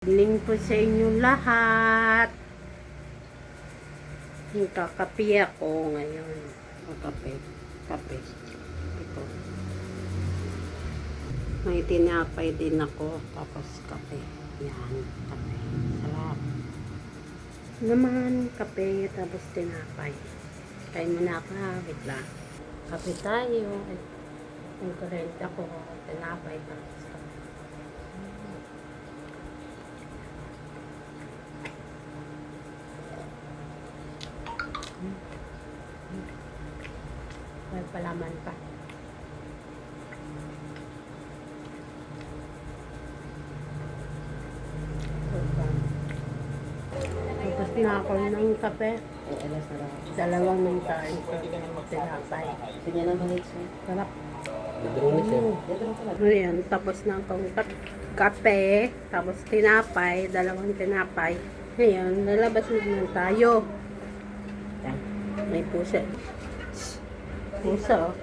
Biling po sa inyong lahat. Kakape ako ngayon. O, kape. Kape. Ito. May tinapay din ako. Tapos kape. Yan. Kape. Sarap. Naman kape. Tapos tinapay. Kain mo na ako. Wait lang. Kape tayo. Ang kurente ako. Tinapay. Tapos kape. May palaman pa. Tapos na ako ng kape. Dalawang ng kain ko. Tinapay. Sige na balik siya. Sarap. Dadalo Ayan, tapos na akong kape. Tapos tinapay. Dalawang tinapay. Ngayon, lalabas naman tayo. Yan. May pusa. Pusa, oh.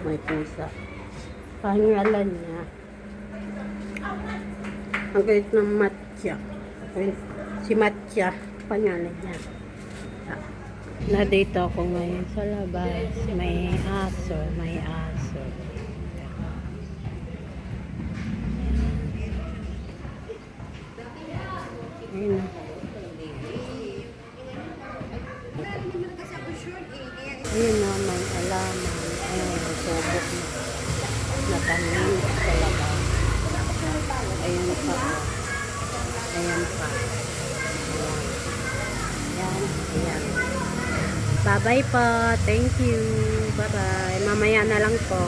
May pusa. Pangalan niya. Ang galit ng Matya. Si Matya, pangalan niya. Na-date ako ngayon sa labas. May aso, may aso. Ayun. Ayun na, may alaman. Ayun, subok na. Natanim sa labas. Ayun pa. Ayan pa. Ayan. Ayan. Bye-bye po. Thank you. Bye-bye. Mamaya na lang po.